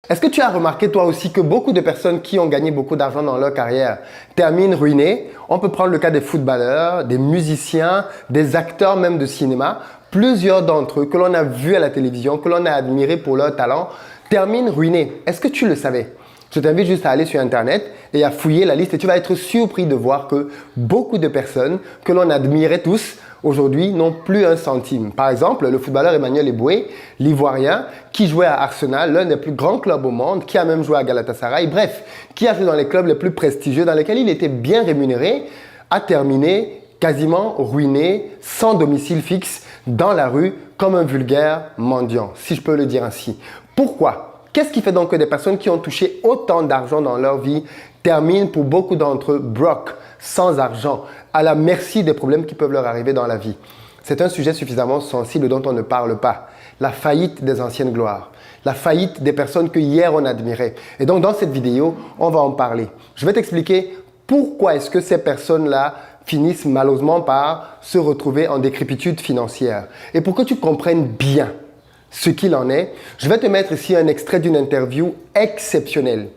Est-ce que tu as remarqué toi aussi que beaucoup de personnes qui ont gagné beaucoup d'argent dans leur carrière terminent ruinées? On peut prendre le cas des footballeurs, des musiciens, des acteurs même de cinéma. Plusieurs d'entre eux que l'on a vus à la télévision, que l'on a admirés pour leur talent, terminent ruinés. Est-ce que tu le savais? Je t'invite juste à aller sur Internet et à fouiller la liste et tu vas être surpris de voir que beaucoup de personnes que l'on admirait tous aujourd'hui n'ont plus un centime. Par exemple, le footballeur Emmanuel Eboué, l'Ivoirien, qui jouait à Arsenal, l'un des plus grands clubs au monde, qui a même joué à Galatasaray, bref, qui a joué dans les clubs les plus prestigieux, dans lesquels il était bien rémunéré, a terminé quasiment ruiné, sans domicile fixe, dans la rue, comme un vulgaire mendiant, si je peux le dire ainsi. Pourquoi? Qu'est-ce qui fait donc que des personnes qui ont touché autant d'argent dans leur vie terminent pour beaucoup d'entre eux broke, sans argent, à la merci des problèmes qui peuvent leur arriver dans la vie? C'est un sujet suffisamment sensible dont on ne parle pas. La faillite des anciennes gloires. La faillite des personnes que hier on admirait. Et donc dans cette vidéo, on va en parler. Je vais t'expliquer pourquoi est-ce que ces personnes-là finissent malheureusement par se retrouver en décrépitude financière. Et pour que tu comprennes bien ce qu'il en est, je vais te mettre ici un extrait d'une interview exceptionnelle.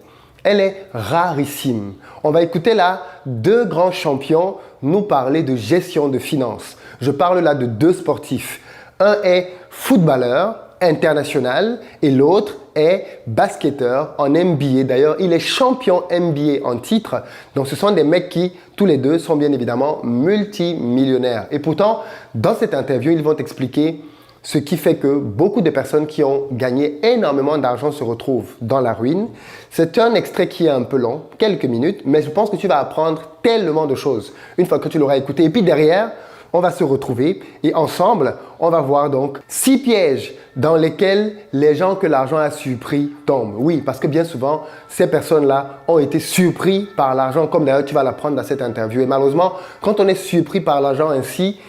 Elle est rarissime. On va écouter là deux grands champions nous parler de gestion de finances. Je parle là de deux sportifs. Un est footballeur international et l'autre est basketteur en NBA. D'ailleurs, il est champion NBA en titre. Donc, ce sont des mecs qui, tous les deux, sont bien évidemment multimillionnaires. Et pourtant, dans cette interview, ils vont t'expliquer ce qui fait que beaucoup de personnes qui ont gagné énormément d'argent se retrouvent dans la ruine. C'est un extrait qui est un peu long, quelques minutes, mais je pense que tu vas apprendre tellement de choses une fois que tu l'auras écouté. Et puis derrière, on va se retrouver et ensemble, on va voir donc 6 pièges dans lesquels les gens que l'argent a surpris tombent. Oui, parce que bien souvent, ces personnes-là ont été surpris par l'argent, comme d'ailleurs tu vas l'apprendre dans cette interview. Et malheureusement, quand on est surpris par l'argent ainsi,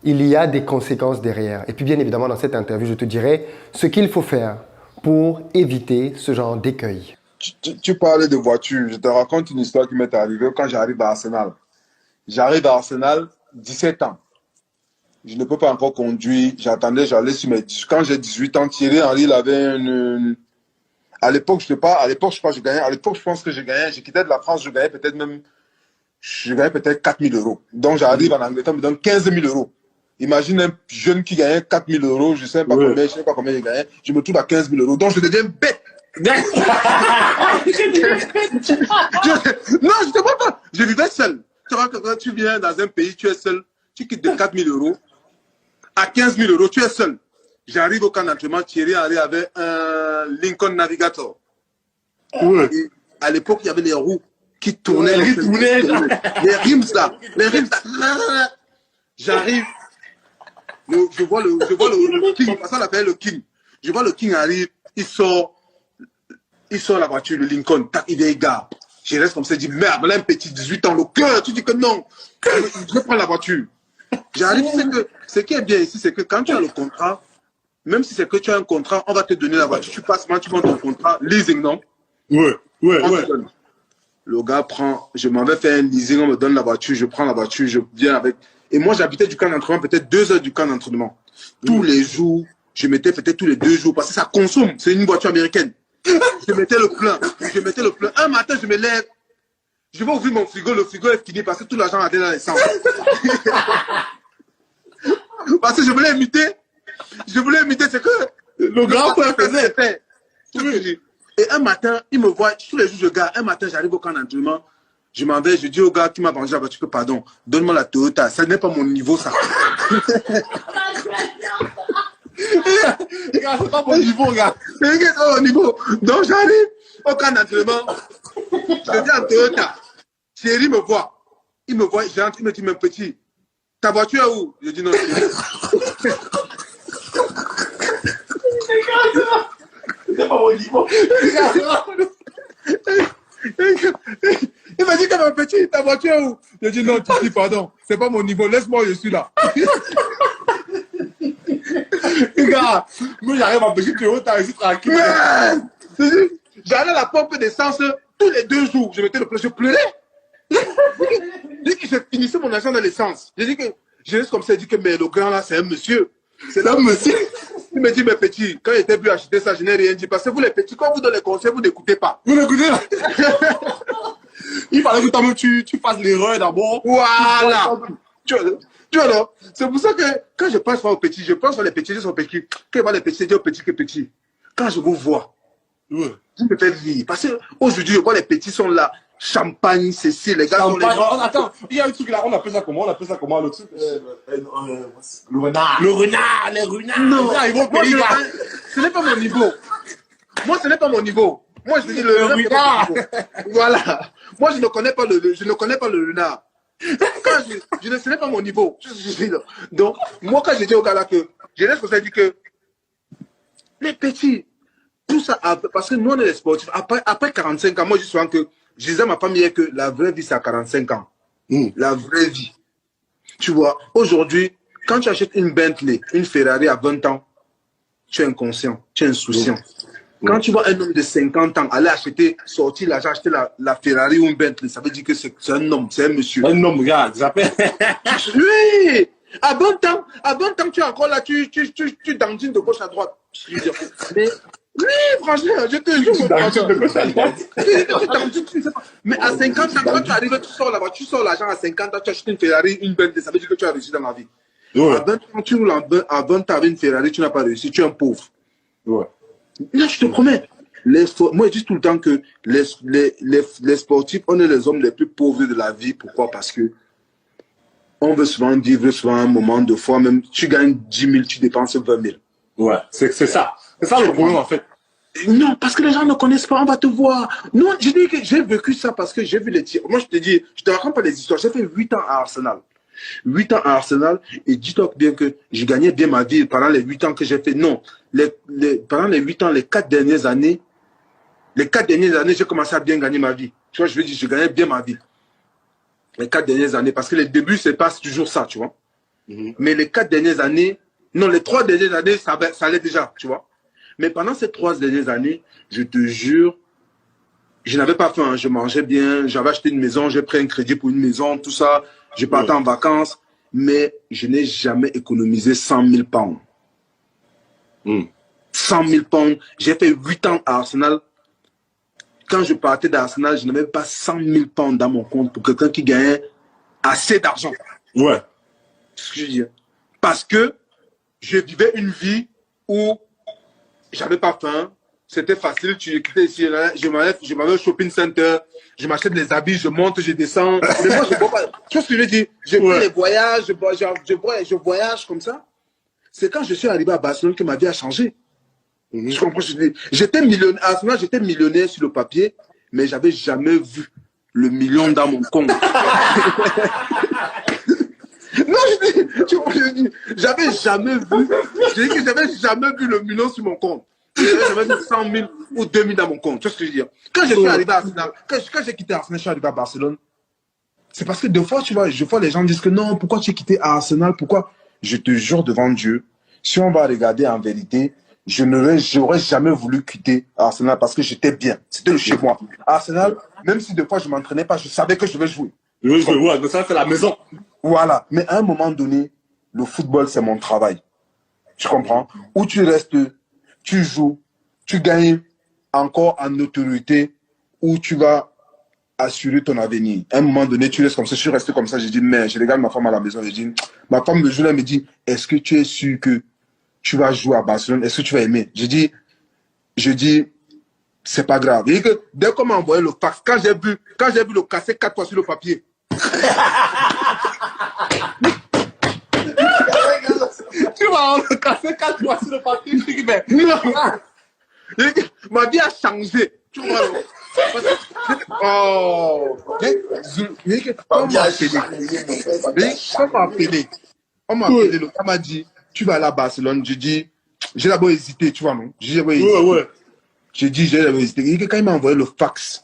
il y a des conséquences derrière. Et puis bien évidemment, dans cette interview, je te dirai ce qu'il faut faire pour éviter ce genre d'écueil. Tu parlais de voiture. Je te raconte une histoire qui m'est arrivée quand j'arrive à Arsenal. J'arrive à Arsenal, 17 ans. Je ne peux pas encore conduire. J'attendais, j'allais sur mes... Quand j'ai 18 ans, Thierry Henry, il avait une... À l'époque, je sais pas, à l'époque, je crois que je gagnais. À l'époque, je pense que je gagnais. Je quittais de la France, je gagnais peut-être même... Je gagnais peut-être 4 000 euros. Donc, j'arrive en Angleterre, on me donne 15 000 euros. Imagine un jeune qui gagnait 4 000 euros, je ne sais pas combien, je sais pas combien il gagnait. Je me trouve à 15 000 euros. Donc, je deviens bête. Non, je te vois pas. Je vivais seul. Tu vois que quand tu viens dans un pays, tu es seul. Tu quittes de 4 000 euros à 15 000 euros, tu es seul. J'arrive au camp d'entraînement, Thierry Henry avait un Lincoln Navigator. Ouais. Et à l'époque, il y avait les roues qui tournaient. Les rims là. Les rims là. J'arrive. Je vois le King, parce qu'on l'appelle le King. Je vois le King arrive, il sort la voiture, le Lincoln, tac, il vient, il gare. Je reste comme ça, je dis merde, là un petit 18 ans, le cœur, tu dis que non, je prends la voiture. J'arrive, c'est que ce qui est bien ici, c'est que quand tu as le contrat, même si c'est que tu as un contrat, on va te donner la voiture. Tu passes, tu prends ton contrat, leasing, non? Ouais. Le gars prend, je m'en vais faire un leasing, on me donne la voiture, je prends la voiture, je viens avec. Et moi, j'habitais du camp d'entraînement, peut-être 2 heures du camp d'entraînement. Tous les jours, je mettais peut-être tous les 2 jours, parce que ça consomme. C'est une voiture américaine. Je mettais le plein. Un matin, je me lève. Je vais ouvrir mon frigo. Le frigo est fini parce que tout l'argent a été dans l'essence. Parce que je voulais imiter ce que le grand frère faisait. Et un matin, il me voit. Tous les jours, je garde. Un matin, j'arrive au camp d'entraînement. Je m'en vais, je dis au gars qui m'a vendu la voiture que pardon, donne-moi la Toyota, ça n'est pas mon niveau ça. Regarde, c'est pas mon niveau, regarde. C'est pas mon niveau. Donc j'arrive au camp d'entraînement, je dis en Toyota. Thierry me voit. Il me voit, j'entre, il me dit, mon petit, ta voiture est où? Je dis non, c'est pas mon niveau. Il m'a dit que mon petit, ta voiture est où? Je dis non, tu dis pardon, c'est pas mon niveau, laisse-moi, je suis là. Regarde, moi j'arrive à Belgique, tu es ici tranquille. J'allais à la pompe d'essence tous les 2 jours, je mettais le plein, je pleurais. Dès que je finissais mon argent dans l'essence, j'ai dit que je reste comme ça, il dit que mais le grand là, c'est un monsieur. C'est là, monsieur. Il me dit, mais petit, quand j'étais venu acheter ça, je n'ai rien dit. Parce que vous, les petits, quand vous donnez les conseils, vous n'écoutez pas. Vous l'écoutez là. Il fallait que toi-même tu fasses l'erreur d'abord. Voilà. Tu vois, non? C'est pour ça que quand je pense aux petits, je pense aux les petits, ils sont petits. Quand je vois les petits, je dis aux petits que petits. Quand je vous vois, je me fais rire. Parce qu'aujourd'hui, je vois les petits sont là. Champagne, Cécile, les gars sont les... Attends, il y a un truc là, on appelle ça comment le truc le renard. Le renard, les renards. Non, ils vont moi, payer, ce n'est pas mon niveau. Moi, ce n'est pas mon niveau. Moi, je te dis le renard. Voilà. Moi, je ne connais pas le renard. Quand ce n'est pas mon niveau. Donc, moi, quand j'ai dit au gars là que, je laisse comme ça, dit que les petits, tout ça, parce que nous, on est les sportifs. Après 45 ans, moi, je suis souvent que, je disais à ma famille que la vraie vie, c'est à 45 ans. La vraie vie. Tu vois, aujourd'hui, quand tu achètes une Bentley, une Ferrari à 20 ans, tu es inconscient, tu es insouciant. Quand tu vois un homme de 50 ans aller acheter, sortir l'argent, acheter la Ferrari ou une Bentley, ça veut dire que c'est un homme, c'est un monsieur. Un homme, regarde, j'appelle. Oui! À 20 ans, tu es encore là, tu dandines de gauche à droite. Mais, oui, franchement, je te jure. Mais à 50 ans, quand tu arrives, tu sors là-bas, tu sors l'argent à 50 ans, tu achètes une Ferrari, une Bentley, ça veut dire que tu as réussi dans la vie. Ouais. À 20 ans, tu roules à 20 ans avec une Ferrari, tu n'as pas réussi, tu es un pauvre. Ouais. Là, je te promets. Moi, je dis tout le temps que les sportifs, on est les hommes les plus pauvres de la vie. Pourquoi? Parce que on veut souvent vivre souvent un moment de fois, même tu gagnes 10 000, tu dépenses 20 000. Ouais, c'est ça. C'est ça le problème, en fait. Non, parce que les gens ne connaissent pas, on va te voir. Non, je dis que j'ai vécu ça parce que j'ai vu les tirs. Moi, je te dis, je te raconte pas les histoires. J'ai fait 8 ans à Arsenal. 8 ans à Arsenal, et dis-toi bien que je gagnais bien ma vie pendant les 8 ans que j'ai fait. Non, pendant les 8 ans, les 4 dernières années, j'ai commencé à bien gagner ma vie. Tu vois, je veux dire, je gagnais bien ma vie. Les 4 dernières années, parce que les débuts, c'est pas toujours ça, tu vois. Mais les 4 dernières années, non, les 3 dernières années, ça allait déjà, tu vois. Mais pendant ces 3 dernières années, je te jure, je n'avais pas faim, je mangeais bien, j'avais acheté une maison, j'ai pris un crédit pour une maison, tout ça. Je partais en vacances, mais je n'ai jamais économisé 100 000 pounds. 100 000 pounds. J'ai fait 8 ans à Arsenal. Quand je partais d'Arsenal, je n'avais pas 100 000 pounds dans mon compte pour quelqu'un qui gagnait assez d'argent. Ouais. C'est ce que je dis. Parce que je vivais une vie où j'avais pas faim. C'était facile, tu quittais ici, je m'avais au shopping center, je m'achète les habits, je monte, je descends. Mais moi, je ne vois pas. Tu vois ce que je veux dire? Je fais les voyages, je voyage comme ça. C'est quand je suis arrivé à Barcelone que ma vie a changé. Je comprends ce que je dis. J'étais millionnaire, à ce moment, j'étais millionnaire sur le papier, mais j'avais jamais vu le million dans mon compte. Non, je dis, j'avais jamais vu, je dis que j'avais jamais vu le million sur mon compte. J'avais mis 100 000 ou 2 000 dans mon compte. Tu vois ce que je veux dire? Quand je suis arrivé à Arsenal, quand j'ai quitté Arsenal, je suis arrivé à Barcelone. C'est parce que des fois, tu vois, je vois les gens disent que non, pourquoi tu as quitté Arsenal? Pourquoi? Je te jure devant Dieu, si on va regarder en vérité, j'aurais jamais voulu quitter Arsenal parce que j'étais bien. C'était chez moi. Arsenal, même si des fois je m'entraînais pas, je savais que je vais jouer. Ouais, mais ça, c'est la maison. Voilà. Mais à un moment donné, le football, c'est mon travail. Tu comprends? Où tu restes, tu joues, tu gagnes encore en autorité, où tu vas assurer ton avenir. À un moment donné, tu restes comme ça. Je suis resté comme ça. J'ai dit, mais je regarde ma femme à la maison. J'ai dit, ma femme me joue là, elle me dit, est-ce que tu es sûr que tu vas jouer à Barcelone? Est-ce que tu vas aimer? Je dis, c'est pas grave. Et que dès qu'on m'a envoyé le fax, quand j'ai vu le casser 4 fois sur le papier. Tu vas le casser 4 fois sur le papier. Je dis, mais non. Ma vie a changé. Tu vois, oh. On m'a appelé. On m'a appelé. Le gars m'a dit, tu vas aller à Barcelone. Je dis, j'ai d'abord hésité, tu vois, non? J'ai d'abord hésité. Ouais. J'ai dit, j'ai d'abord hésité. Et quand il m'a envoyé le fax,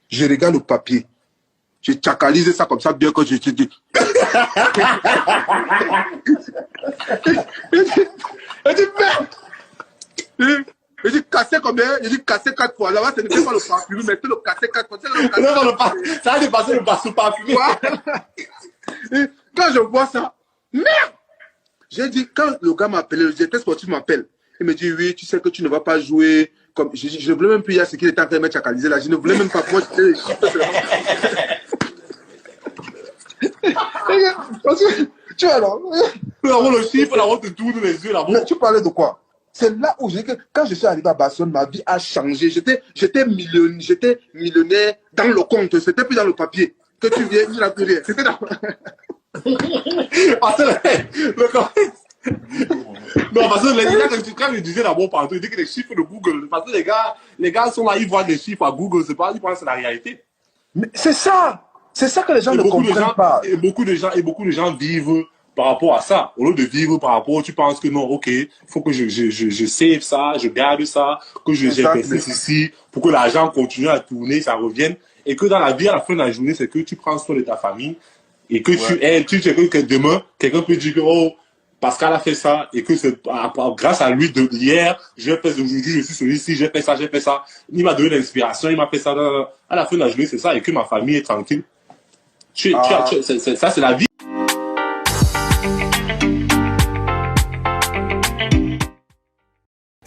je regarde le papier. J'ai tchakalisé ça comme ça, bien que je te dis. Il dit, merde! Il dit, casser combien? Il dit, casser 4 fois. Là-bas, c'est pas le parfumé, mais c'est le casser 4 fois. Ça a dépassé le parfumé. Et quand je vois ça, merde! J'ai dit, quand le gars m'a appelé, le directeur sportif m'appelle, il me dit, oui, tu sais que tu ne vas pas jouer. Comme, je ne voulais même plus dire ce qu'il était en train de mettre chacalisé là. Je ne voulais même pas. Moi, j'étais les chiffres seulement. Tu vois, là. Le chiffre, là, on te tourne les yeux là-bas. Mais tu parlais de quoi? C'est là où j'ai dit que quand je suis arrivé à Barcelone, ma vie a changé. J'étais millionnaire dans le compte. C'était plus dans le papier. Que tu viens, tu n'as plus rien. C'était dans... Parce que le gars. Non, parce que les gars, quand je disais d'abord partout, ils disent que les chiffres de Google. Parce que les gars sont là, ils voient des chiffres à Google, c'est pas, ils pensent que c'est la réalité. Mais c'est ça! C'est ça que les gens ne comprennent pas. Et beaucoup de gens vivent par rapport à ça. Au lieu de vivre par rapport, tu penses que non, ok, il faut que je save ça, je garde ça, que j'investisse ici, pour que l'argent continue à tourner, ça revienne. Et que dans la vie, à la fin de la journée, c'est que tu prends soin de ta famille et que tu sais que demain, quelqu'un peut dire que, oh, Pascal a fait ça et que c'est grâce à lui de hier, j'ai fait aujourd'hui, je suis celui-ci, j'ai fait ça. Il m'a donné l'inspiration, il m'a fait ça. À la fin de la journée, c'est ça, et que ma famille est tranquille. Ça, c'est la vie.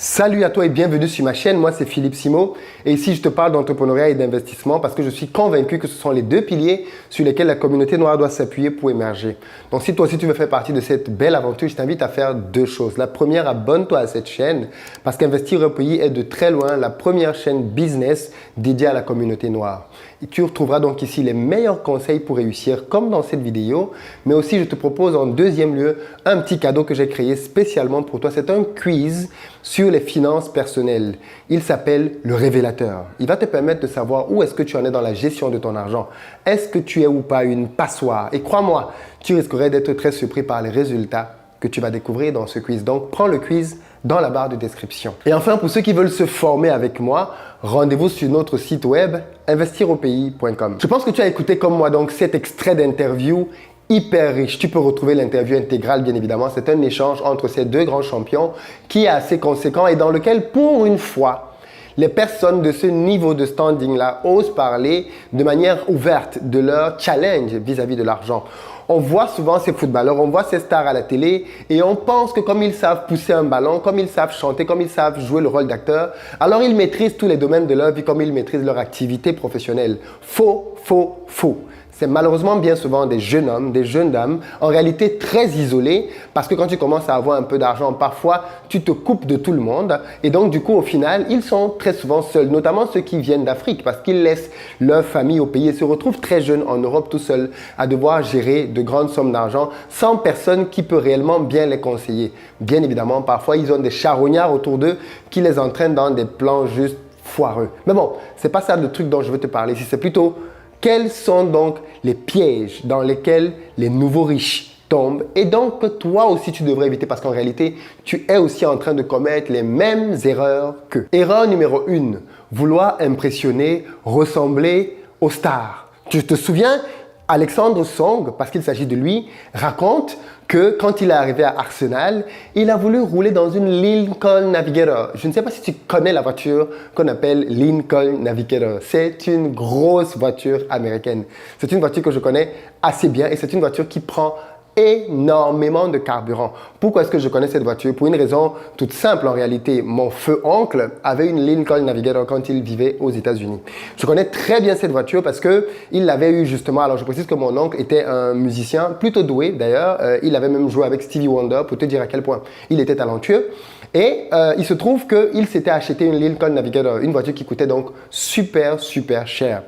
Salut à toi et bienvenue sur ma chaîne, moi c'est Philippe Simo et ici je te parle d'entrepreneuriat et d'investissement parce que je suis convaincu que ce sont les deux piliers sur lesquels la communauté noire doit s'appuyer pour émerger. Donc si toi aussi tu veux faire partie de cette belle aventure, je t'invite à faire deux choses. La première, abonne-toi à cette chaîne parce qu'Investir au pays est de très loin la première chaîne business dédiée à la communauté noire. Et tu retrouveras donc ici les meilleurs conseils pour réussir comme dans cette vidéo, mais aussi je te propose en deuxième lieu un petit cadeau que j'ai créé spécialement pour toi. C'est un quiz sur les finances personnelles. Il s'appelle le révélateur. Il va te permettre de savoir où est-ce que tu en es dans la gestion de ton argent. Est-ce que tu es ou pas une passoire? Et crois-moi, tu risquerais d'être très surpris par les résultats que tu vas découvrir dans ce quiz. Donc, prends le quiz dans la barre de description. Et enfin, pour ceux qui veulent se former avec moi, rendez-vous sur notre site web investiroppays.com. Je pense que tu as écouté comme moi donc cet extrait d'interview hyper riche. Tu peux retrouver l'interview intégrale, bien évidemment. C'est un échange entre ces deux grands champions qui est assez conséquent et dans lequel, pour une fois, les personnes de ce niveau de standing-là osent parler de manière ouverte de leur challenge vis-à-vis de l'argent. On voit souvent ces footballeurs, on voit ces stars à la télé et on pense que comme ils savent pousser un ballon, comme ils savent chanter, comme ils savent jouer le rôle d'acteur, alors ils maîtrisent tous les domaines de leur vie comme ils maîtrisent leur activité professionnelle. Faux, faux, faux. C'est malheureusement bien souvent des jeunes hommes, des jeunes dames, en réalité très isolés parce que quand tu commences à avoir un peu d'argent, parfois tu te coupes de tout le monde et donc du coup au final, ils sont très souvent seuls, notamment ceux qui viennent d'Afrique parce qu'ils laissent leur famille au pays et se retrouvent très jeunes en Europe tout seuls à devoir gérer de grandes sommes d'argent sans personne qui peut réellement bien les conseiller. Bien évidemment, parfois ils ont des charognards autour d'eux qui les entraînent dans des plans juste foireux. Mais bon, c'est pas ça le truc dont je veux te parler ici, c'est plutôt quels sont donc les pièges dans lesquels les nouveaux riches tombent et donc que toi aussi tu devrais éviter parce qu'en réalité, tu es aussi en train de commettre les mêmes erreurs qu'eux. Erreur numéro 1, vouloir impressionner, ressembler aux stars. Tu te souviens, Alexandre Song, parce qu'il s'agit de lui, raconte que quand il est arrivé à Arsenal, il a voulu rouler dans une Lincoln Navigator. Je ne sais pas si tu connais la voiture qu'on appelle Lincoln Navigator. C'est une grosse voiture américaine. C'est une voiture que je connais assez bien et c'est une voiture qui prend énormément de carburant. Pourquoi est-ce que je connais cette voiture? Pour une raison toute simple en réalité. Mon feu oncle avait une Lincoln Navigator quand il vivait aux États-Unis. Je connais très bien cette voiture parce que il l'avait eu justement. Alors je précise que mon oncle était un musicien plutôt doué d'ailleurs. Il avait même joué avec Stevie Wonder pour te dire à quel point il était talentueux. Et il se trouve qu'il s'était acheté une Lincoln Navigator, une voiture qui coûtait donc super cher.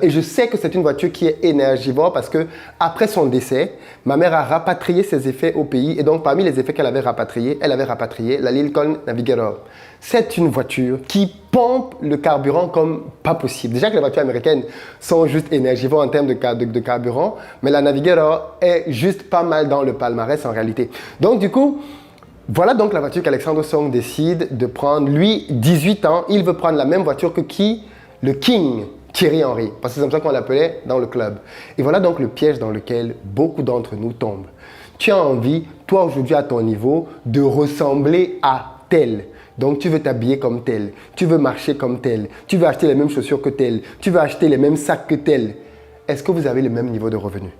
Et je sais que c'est une voiture qui est énergivore parce que après son décès, ma mère a rapatrié ses effets au pays. Et donc parmi les effets qu'elle avait rapatriés, elle avait rapatrié la Lincoln Navigator. C'est une voiture qui pompe le carburant comme pas possible. Déjà que les voitures américaines sont juste énergivores en termes de carburant, mais la Navigator est juste pas mal dans le palmarès en réalité. Donc du coup, voilà donc la voiture qu'Alexandre Song décide de prendre. Lui, 18 ans, il veut prendre la même voiture que qui? Le King, Thierry Henry, parce que c'est comme ça qu'on l'appelait dans le club. Et voilà donc le piège dans lequel beaucoup d'entre nous tombent. Tu as envie, toi aujourd'hui à ton niveau, de ressembler à tel. Donc tu veux t'habiller comme tel, tu veux marcher comme tel, tu veux acheter les mêmes chaussures que tel, tu veux acheter les mêmes sacs que tel. Est-ce que vous avez le même niveau de revenu?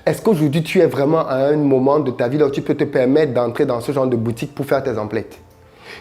Est-ce qu'aujourd'hui, tu es vraiment à un moment de ta vie où tu peux te permettre d'entrer dans ce genre de boutique pour faire tes emplettes?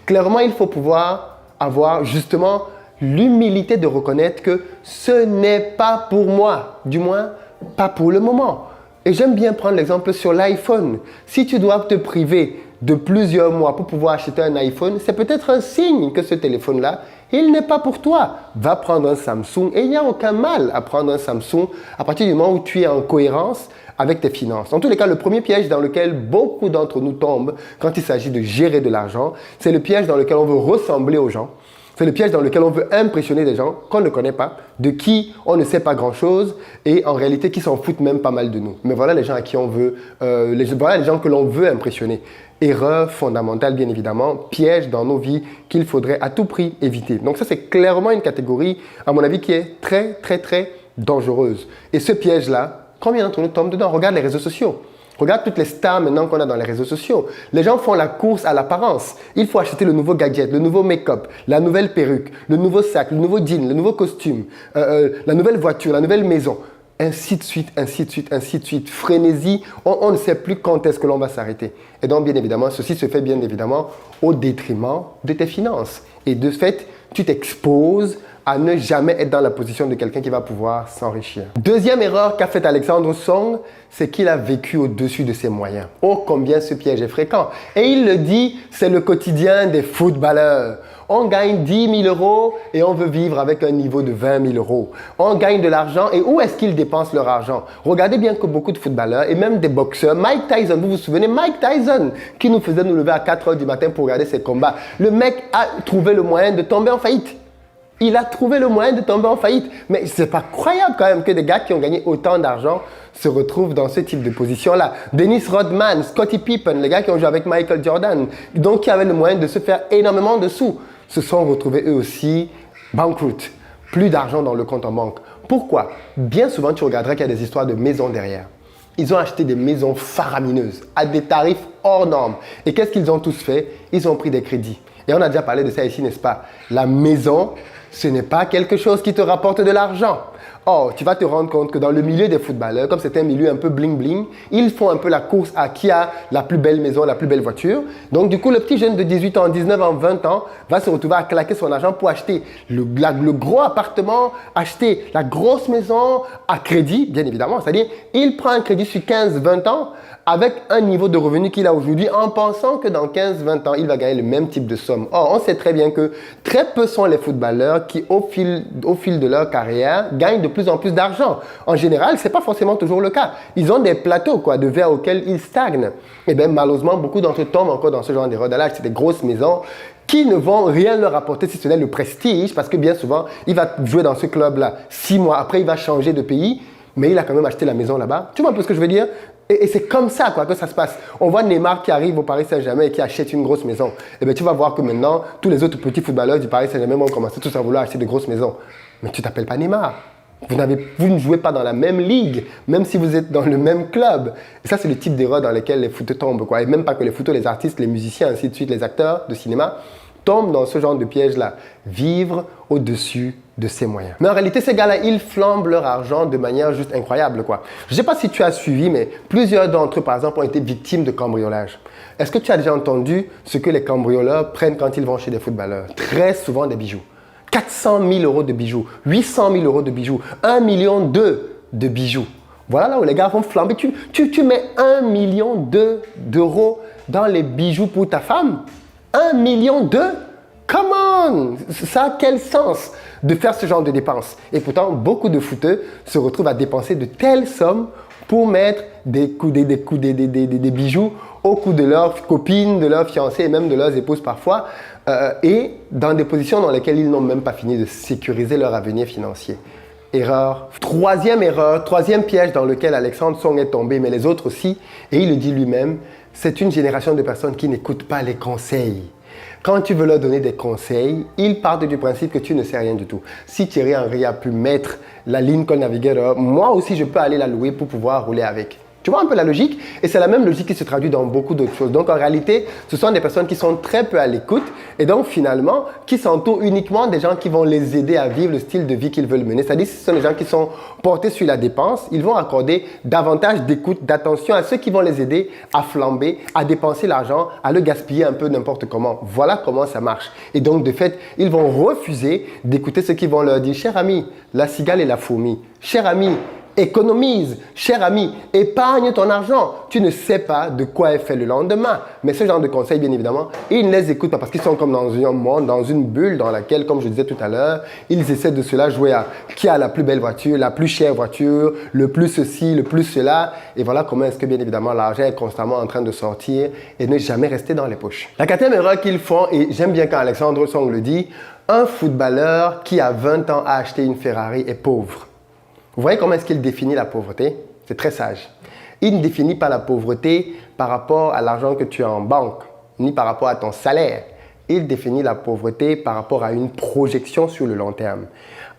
Clairement, il faut pouvoir avoir justement l'humilité de reconnaître que ce n'est pas pour moi, du moins pas pour le moment. Et j'aime bien prendre l'exemple sur l'iPhone. Si tu dois te priver de plusieurs mois pour pouvoir acheter un iPhone, c'est peut-être un signe que ce téléphone-là, il n'est pas pour toi. Va prendre un Samsung et il n'y a aucun mal à prendre un Samsung à partir du moment où tu es en cohérence avec tes finances. En tous les cas, le premier piège dans lequel beaucoup d'entre nous tombent quand il s'agit de gérer de l'argent, c'est le piège dans lequel on veut ressembler aux gens. C'est le piège dans lequel on veut impressionner des gens qu'on ne connaît pas, de qui on ne sait pas grand-chose et en réalité qui s'en foutent même pas mal de nous. Mais voilà les gens à qui on veut, voilà les gens que l'on veut impressionner. Erreur fondamentale, bien évidemment, piège dans nos vies qu'il faudrait à tout prix éviter. Donc ça, c'est clairement une catégorie, à mon avis, qui est très, très, très dangereuse. Et ce piège-là, combien d'entre nous tombent dedans? Regarde les réseaux sociaux. Regarde toutes les stars maintenant qu'on a dans les réseaux sociaux. Les gens font la course à l'apparence. Il faut acheter le nouveau gadget, le nouveau make-up, la nouvelle perruque, le nouveau sac, le nouveau jean, le nouveau costume, la nouvelle voiture, la nouvelle maison. Ainsi de suite, ainsi de suite, ainsi de suite. Frénésie, on ne sait plus quand est-ce que l'on va s'arrêter. Et donc, bien évidemment, ceci se fait bien évidemment au détriment de tes finances. Et de fait, tu t'exposes à ne jamais être dans la position de quelqu'un qui va pouvoir s'enrichir. Deuxième erreur qu'a faite Alexandre Song, c'est qu'il a vécu au-dessus de ses moyens. Oh, combien ce piège est fréquent. Et il le dit, c'est le quotidien des footballeurs. On gagne 10 000 euros et on veut vivre avec un niveau de 20 000 euros. On gagne de l'argent et où est-ce qu'ils dépensent leur argent? Regardez bien que beaucoup de footballeurs et même des boxeurs, Mike Tyson, vous vous souvenez, Mike Tyson qui nous faisait nous lever à 4 heures du matin pour regarder ses combats. Le mec a trouvé le moyen de tomber en faillite. Il a trouvé le moyen de tomber en faillite. Mais c'est pas croyable quand même que des gars qui ont gagné autant d'argent se retrouvent dans ce type de position-là. Dennis Rodman, Scottie Pippen, les gars qui ont joué avec Michael Jordan, donc qui avaient le moyen de se faire énormément de sous, se sont retrouvés eux aussi bankrupt. Plus d'argent dans le compte en banque. Pourquoi? Bien souvent, tu regarderas qu'il y a des histoires de maisons derrière. Ils ont acheté des maisons faramineuses à des tarifs hors normes. Et qu'est-ce qu'ils ont tous fait? Ils ont pris des crédits. Et on a déjà parlé de ça ici, n'est-ce pas? La maison, ce n'est pas quelque chose qui te rapporte de l'argent. Or, tu vas te rendre compte que dans le milieu des footballeurs, comme c'est un milieu un peu bling-bling, ils font un peu la course à qui a la plus belle maison, la plus belle voiture. Donc, du coup, le petit jeune de 18 ans, 19 ans, 20 ans va se retrouver à claquer son argent pour acheter le gros appartement, acheter la grosse maison à crédit, bien évidemment. C'est-à-dire, il prend un crédit sur 15-20 ans avec un niveau de revenu qu'il a aujourd'hui en pensant que dans 15-20 ans, il va gagner le même type de somme. Or, on sait très bien que très peu sont les footballeurs qui, au fil de leur carrière, gagnent de plus en plus d'argent. En général, ce n'est pas forcément toujours le cas. Ils ont des plateaux de verre auxquels ils stagnent. Et bien, malheureusement, beaucoup d'entre eux tombent encore dans ce genre d'erreur. D'aller acheter des grosses maisons qui ne vont rien leur apporter si ce n'est le prestige, parce que bien souvent, il va jouer dans ce club-là 6 mois. Après, il va changer de pays, mais il a quand même acheté la maison là-bas. Tu vois un peu ce que je veux dire? Et c'est comme ça que ça se passe. On voit Neymar qui arrive au Paris Saint-Germain et qui achète une grosse maison. Et bien, tu vas voir que maintenant, tous les autres petits footballeurs du Paris Saint-Germain vont commencer tous à vouloir acheter de grosses maisons. Mais tu t'appelles pas Neymar. Vous ne jouez pas dans la même ligue, même si vous êtes dans le même club. Et ça, c'est le type d'erreur dans lesquelles les footeux tombent, quoi. Et même pas que les footeux, les artistes, les musiciens, ainsi de suite, les acteurs de cinéma tombent dans ce genre de piège-là. Vivre au-dessus de ses moyens. Mais en réalité, ces gars-là, ils flambent leur argent de manière juste incroyable, quoi. Je ne sais pas si tu as suivi, mais plusieurs d'entre eux, par exemple, ont été victimes de cambriolage. Est-ce que tu as déjà entendu ce que les cambrioleurs prennent quand ils vont chez des footballeurs? Très souvent des bijoux. 400 000 euros de bijoux, 800 000 euros de bijoux, 1,2 million de bijoux. Voilà là où les gars vont flamber. Tu mets 1,2 million d'euros dans les bijoux pour ta femme? 1,2 million? Come on! Ça a quel sens de faire ce genre de dépenses? Et pourtant, beaucoup de footeux se retrouvent à dépenser de telles sommes pour mettre des bijoux au cou de leurs copines, de leurs fiancées et même de leurs épouses parfois, et dans des positions dans lesquelles ils n'ont même pas fini de sécuriser leur avenir financier. Erreur. Troisième piège dans lequel Alexandre Song est tombé, mais les autres aussi, et il le dit lui-même, c'est une génération de personnes qui n'écoutent pas les conseils. Quand tu veux leur donner des conseils, ils partent du principe que tu ne sais rien du tout. Si Thierry Henry a pu mettre la Lincoln Navigator, moi aussi je peux aller la louer pour pouvoir rouler avec. Tu vois un peu la logique? Et c'est la même logique qui se traduit dans beaucoup d'autres choses. Donc en réalité, ce sont des personnes qui sont très peu à l'écoute et donc finalement, qui s'entourent uniquement des gens qui vont les aider à vivre le style de vie qu'ils veulent mener. C'est-à-dire, ce sont des gens qui sont portés sur la dépense. Ils vont accorder davantage d'écoute, d'attention à ceux qui vont les aider à flamber, à dépenser l'argent, à le gaspiller un peu n'importe comment. Voilà comment ça marche. Et donc, de fait, ils vont refuser d'écouter ceux qui vont leur dire « Cher ami, la cigale et la fourmi. Cher ami, économise. Cher ami, épargne ton argent. Tu ne sais pas de quoi est fait le lendemain. » Mais ce genre de conseils, bien évidemment, ils ne les écoutent pas parce qu'ils sont comme dans un monde, dans une bulle dans laquelle, comme je disais tout à l'heure, ils essaient de cela jouer à qui a la plus belle voiture, la plus chère voiture, le plus ceci, le plus cela. Et voilà comment est-ce que, bien évidemment, l'argent est constamment en train de sortir et ne jamais rester dans les poches. La quatrième erreur qu'ils font, et j'aime bien quand Alexandre Song le dit, un footballeur qui a 20 ans a acheté une Ferrari est pauvre. Vous voyez comment est-ce qu'il définit la pauvreté? C'est très sage. Il ne définit pas la pauvreté par rapport à l'argent que tu as en banque, ni par rapport à ton salaire. Il définit la pauvreté par rapport à une projection sur le long terme.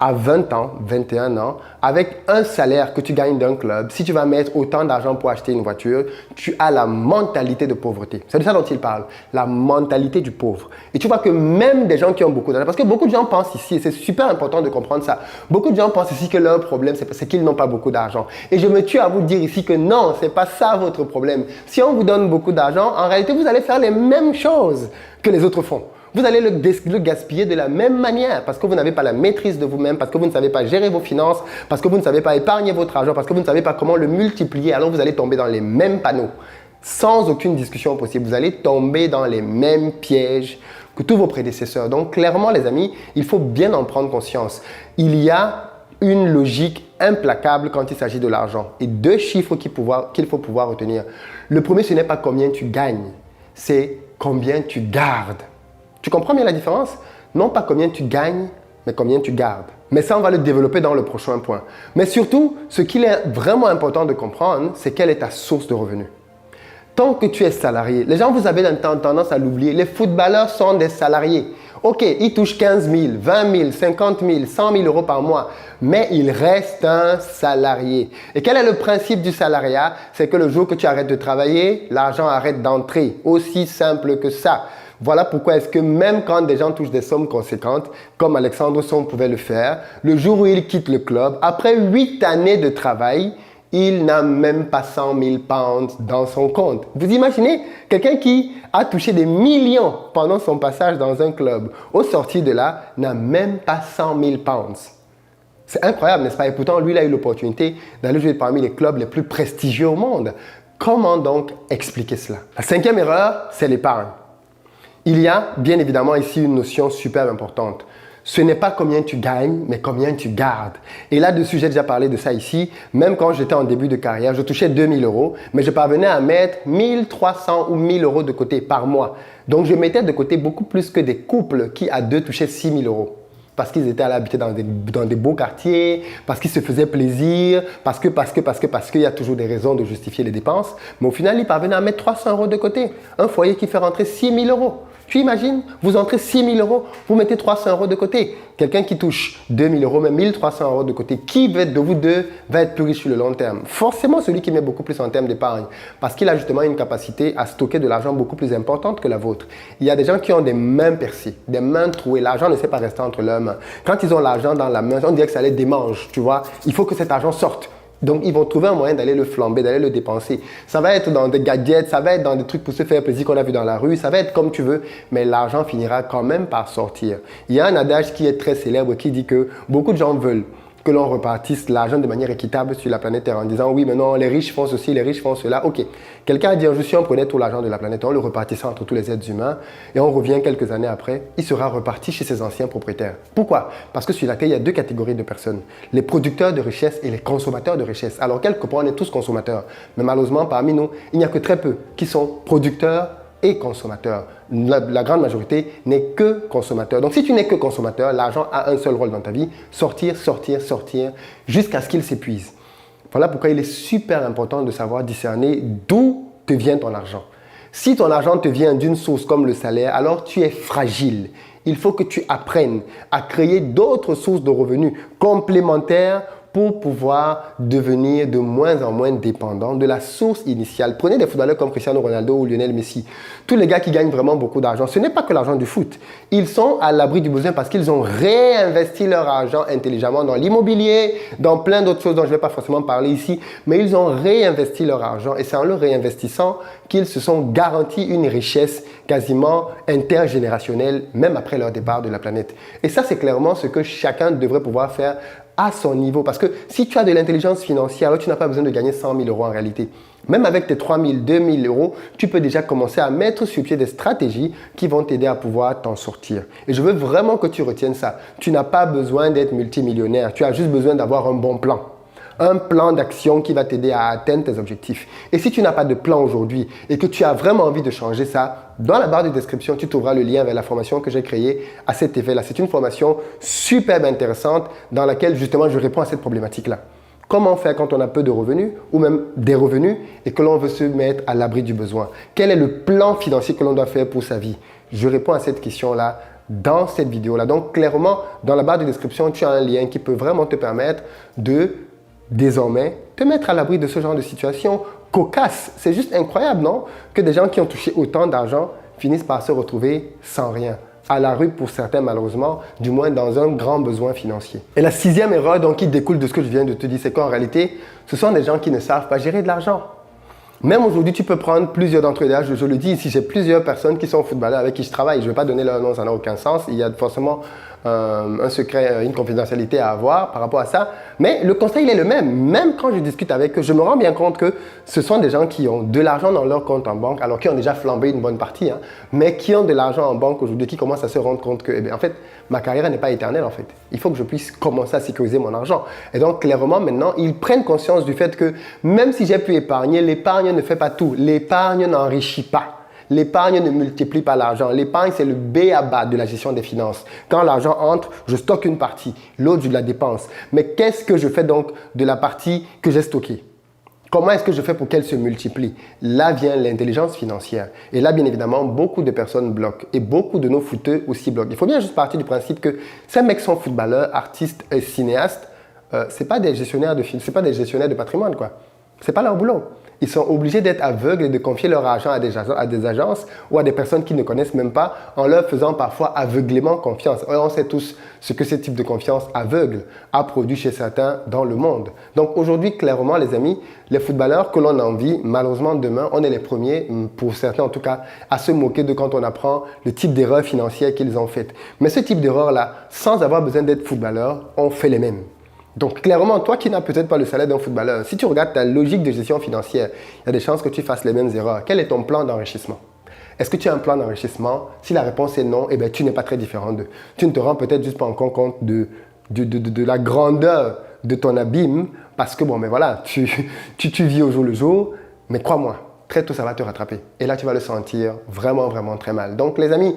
À 20 ans, 21 ans, avec un salaire que tu gagnes d'un club, si tu vas mettre autant d'argent pour acheter une voiture, tu as la mentalité de pauvreté. C'est de ça dont il parle, la mentalité du pauvre. Et tu vois que même des gens qui ont beaucoup d'argent, parce que beaucoup de gens pensent ici, et c'est super important de comprendre ça, beaucoup de gens pensent ici que leur problème, c'est qu'ils n'ont pas beaucoup d'argent. Et je me tue à vous dire ici que non, ce n'est pas ça votre problème. Si on vous donne beaucoup d'argent, en réalité, vous allez faire les mêmes choses que les autres font. Vous allez le gaspiller de la même manière parce que vous n'avez pas la maîtrise de vous-même, parce que vous ne savez pas gérer vos finances, parce que vous ne savez pas épargner votre argent, parce que vous ne savez pas comment le multiplier. Alors vous allez tomber dans les mêmes panneaux sans aucune discussion possible. Vous allez tomber dans les mêmes pièges que tous vos prédécesseurs. Donc clairement les amis, il faut bien en prendre conscience. Il y a une logique implacable quand il s'agit de l'argent et deux chiffres qu'il faut pouvoir retenir. Le premier, ce n'est pas combien tu gagnes, c'est combien tu gardes. Tu comprends bien la différence? Non pas combien tu gagnes, mais combien tu gardes. Mais ça, on va le développer dans le prochain point. Mais surtout, ce qu'il est vraiment important de comprendre, c'est quelle est ta source de revenus. Tant que tu es salarié, les gens, vous avez tendance à l'oublier, les footballeurs sont des salariés. Ok, ils touchent 15 000, 20 000, 50 000, 100 000 euros par mois, mais ils restent un salarié. Et quel est le principe du salariat? C'est que le jour que tu arrêtes de travailler, l'argent arrête d'entrer. Aussi simple que ça. Voilà pourquoi est-ce que même quand des gens touchent des sommes conséquentes, comme Alexandre Song pouvait le faire, le jour où il quitte le club, après 8 années de travail, il n'a même pas 100 000 pounds dans son compte. Vous imaginez quelqu'un qui a touché des millions pendant son passage dans un club, au sortir de là, n'a même pas 100 000 pounds. C'est incroyable, n'est-ce pas? Et pourtant, lui, il a eu l'opportunité d'aller jouer parmi les clubs les plus prestigieux au monde. Comment donc expliquer cela? La cinquième erreur, c'est l'épargne. Il y a bien évidemment ici une notion super importante. Ce n'est pas combien tu gagnes, mais combien tu gardes. Et là-dessus, j'ai déjà parlé de ça ici. Même quand j'étais en début de carrière, je touchais 2 000 euros, mais je parvenais à mettre 1 300 ou 1 000 euros de côté par mois. Donc, je mettais de côté beaucoup plus que des couples qui, à deux, touchaient 6 000 euros. Parce qu'ils étaient allés habiter dans des beaux quartiers, parce qu'ils se faisaient plaisir, parce qu'il y a toujours des raisons de justifier les dépenses. Mais au final, ils parvenaient à mettre 300 euros de côté. Un foyer qui fait rentrer 6 000 euros. Tu imagines, vous entrez 6 000 euros, vous mettez 300 euros de côté. Quelqu'un qui touche 2 000 euros, mais 1 300 euros de côté, qui de vous deux va être plus riche sur le long terme? Forcément, celui qui met beaucoup plus en termes d'épargne, parce qu'il a justement une capacité à stocker de l'argent beaucoup plus importante que la vôtre. Il y a des gens qui ont des mains percées, des mains trouées. L'argent ne sait pas rester entre leurs mains. Quand ils ont l'argent dans la main, on dirait que ça les démange, tu vois. Il faut que cet argent sorte. Donc, ils vont trouver un moyen d'aller le flamber, d'aller le dépenser. Ça va être dans des gadgets, ça va être dans des trucs pour se faire plaisir qu'on a vu dans la rue, ça va être comme tu veux, mais l'argent finira quand même par sortir. Il y a un adage qui est très célèbre qui dit que beaucoup de gens veulent que l'on repartisse l'argent de manière équitable sur la planète Terre en disant oui, mais non, les riches font ceci, les riches font cela. Ok, quelqu'un a dit si on prenait tout l'argent de la planète, on le repartissait entre tous les êtres humains et on revient quelques années après, il sera reparti chez ses anciens propriétaires. Pourquoi? Parce que sur la Terre, il y a deux catégories de personnes, les producteurs de richesse et les consommateurs de richesse. Alors quelque part, on est tous consommateurs, mais malheureusement, parmi nous, il n'y a que très peu qui sont producteurs et consommateur. La grande majorité n'est que consommateur. Donc, si tu n'es que consommateur, l'argent a un seul rôle dans ta vie, sortir, sortir, sortir, jusqu'à ce qu'il s'épuise. Voilà pourquoi il est super important de savoir discerner d'où te vient ton argent. Si ton argent te vient d'une source comme le salaire, alors tu es fragile. Il faut que tu apprennes à créer d'autres sources de revenus complémentaires pour pouvoir devenir de moins en moins dépendant de la source initiale. Prenez des footballeurs comme Cristiano Ronaldo ou Lionel Messi. Tous les gars qui gagnent vraiment beaucoup d'argent, ce n'est pas que l'argent du foot. Ils sont à l'abri du besoin parce qu'ils ont réinvesti leur argent intelligemment dans l'immobilier, dans plein d'autres choses dont je ne vais pas forcément parler ici, mais ils ont réinvesti leur argent et c'est en le réinvestissant qu'ils se sont garantis une richesse quasiment intergénérationnelle, même après leur départ de la planète. Et ça, c'est clairement ce que chacun devrait pouvoir faire à son niveau. Parce que si tu as de l'intelligence financière, alors tu n'as pas besoin de gagner 100 000 euros en réalité. Même avec tes 3 000, 2 000 euros, tu peux déjà commencer à mettre sur pied des stratégies qui vont t'aider à pouvoir t'en sortir. Et je veux vraiment que tu retiennes ça. Tu n'as pas besoin d'être multimillionnaire. Tu as juste besoin d'avoir un bon plan. Un plan d'action qui va t'aider à atteindre tes objectifs. Et si tu n'as pas de plan aujourd'hui et que tu as vraiment envie de changer ça, dans la barre de description, tu trouveras le lien vers la formation que j'ai créée à cet effet-là. C'est une formation superbe intéressante dans laquelle justement je réponds à cette problématique-là. Comment faire quand on a peu de revenus ou même des revenus et que l'on veut se mettre à l'abri du besoin? Quel est le plan financier que l'on doit faire pour sa vie? Je réponds à cette question-là dans cette vidéo-là. Donc clairement, dans la barre de description, tu as un lien qui peut vraiment te permettre de désormais te mettre à l'abri de ce genre de situation cocasse. C'est juste incroyable, non? Que des gens qui ont touché autant d'argent finissent par se retrouver sans rien. À la rue pour certains malheureusement, du moins dans un grand besoin financier. Et la sixième erreur donc, qui découle de ce que je viens de te dire, c'est qu'en réalité, ce sont des gens qui ne savent pas gérer de l'argent. Même aujourd'hui, tu peux prendre plusieurs d'entre eux. Je le dis ici, j'ai plusieurs personnes qui sont footballeurs avec qui je travaille. Je ne vais pas donner leur nom, ça n'a aucun sens. Il y a forcément un secret, une confidentialité à avoir par rapport à ça. Mais le conseil, il est le même. Même quand je discute avec eux, je me rends bien compte que ce sont des gens qui ont de l'argent dans leur compte en banque, alors qui ont déjà flambé une bonne partie, mais qui ont de l'argent en banque aujourd'hui, qui commencent à se rendre compte que, en fait, ma carrière n'est pas éternelle en fait. Il faut que je puisse commencer à sécuriser mon argent. Et donc, clairement, maintenant, ils prennent conscience du fait que même si j'ai pu épargner, l'épargne ne fait pas tout. L'épargne n'enrichit pas. L'épargne ne multiplie pas l'argent. L'épargne, c'est le b.a.-ba de la gestion des finances. Quand l'argent entre, je stocke une partie, l'autre, je la dépense. Mais qu'est-ce que je fais donc de la partie que j'ai stockée? Comment est-ce que je fais pour qu'elle se multiplie? Là vient l'intelligence financière. Et là, bien évidemment, beaucoup de personnes bloquent. Et beaucoup de nos footeux aussi bloquent. Il faut bien juste partir du principe que ces mecs sont footballeurs, artistes et cinéastes. Ce n'est pas des gestionnaires de films, ce n'est pas des gestionnaires de patrimoine, quoi. Ce n'est pas leur boulot. Ils sont obligés d'être aveugles et de confier leur argent à des agences ou à des personnes qu'ils ne connaissent même pas en leur faisant parfois aveuglément confiance. Et on sait tous ce que ce type de confiance aveugle a produit chez certains dans le monde. Donc aujourd'hui, clairement, les amis, les footballeurs que l'on envie, malheureusement demain, on est les premiers, pour certains en tout cas, à se moquer de quand on apprend le type d'erreur financière qu'ils ont faites. Mais ce type d'erreur-là, sans avoir besoin d'être footballeur, on fait les mêmes. Donc, clairement, toi qui n'as peut-être pas le salaire d'un footballeur, si tu regardes ta logique de gestion financière, il y a des chances que tu fasses les mêmes erreurs. Quel est ton plan d'enrichissement? Est-ce que tu as un plan d'enrichissement? Si la réponse est non, tu n'es pas très différent d'eux. Tu ne te rends peut-être juste pas encore compte de la grandeur de ton abîme parce que, voilà, tu vis au jour le jour, mais crois-moi, très tôt, ça va te rattraper. Et là, tu vas le sentir vraiment, vraiment très mal. Donc, les amis,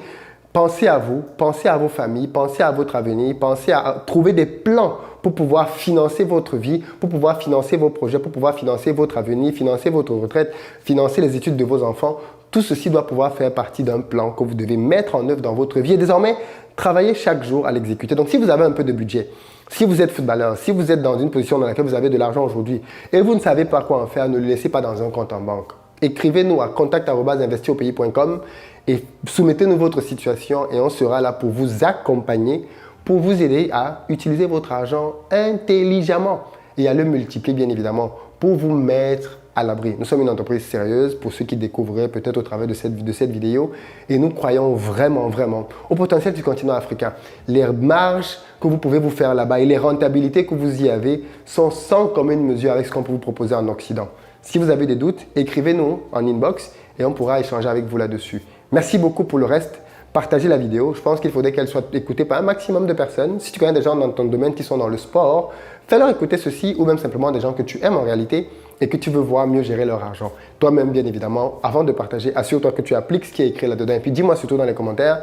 pensez à vous, pensez à vos familles, pensez à votre avenir, pensez à trouver des plans pour pouvoir financer votre vie, pour pouvoir financer vos projets, pour pouvoir financer votre avenir, financer votre retraite, financer les études de vos enfants. Tout ceci doit pouvoir faire partie d'un plan que vous devez mettre en œuvre dans votre vie et désormais travailler chaque jour à l'exécuter. Donc, si vous avez un peu de budget, si vous êtes footballeur, si vous êtes dans une position dans laquelle vous avez de l'argent aujourd'hui et vous ne savez pas quoi en faire, ne le laissez pas dans un compte en banque. Écrivez-nous à contact@investiraupays.com et soumettez-nous votre situation et on sera là pour vous accompagner, pour vous aider à utiliser votre argent intelligemment et à le multiplier bien évidemment pour vous mettre à l'abri. Nous sommes une entreprise sérieuse pour ceux qui découvriraient peut-être au travers de cette vidéo et nous croyons vraiment, vraiment au potentiel du continent africain. Les marges que vous pouvez vous faire là-bas et les rentabilités que vous y avez sont sans commune mesure avec ce qu'on peut vous proposer en Occident. Si vous avez des doutes, écrivez-nous en inbox et on pourra échanger avec vous là-dessus. Merci beaucoup pour le reste. Partagez la vidéo. Je pense qu'il faudrait qu'elle soit écoutée par un maximum de personnes. Si tu connais des gens dans ton domaine qui sont dans le sport, fais-leur écouter ceci ou même simplement des gens que tu aimes en réalité et que tu veux voir mieux gérer leur argent. Toi-même, bien évidemment, avant de partager, assure-toi que tu appliques ce qui est écrit là-dedans. Et puis dis-moi surtout dans les commentaires,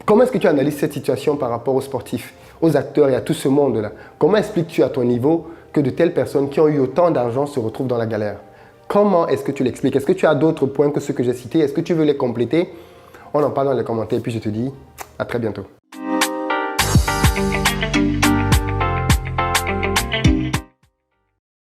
comment est-ce que tu analyses cette situation par rapport aux sportifs, aux acteurs et à tout ce monde-là? Comment expliques-tu à ton niveau que de telles personnes qui ont eu autant d'argent se retrouvent dans la galère? Comment est-ce que tu l'expliques? Est-ce que tu as d'autres points que ceux que j'ai cités? Est-ce que tu veux les compléter? On en parle dans les commentaires et puis je te dis à très bientôt.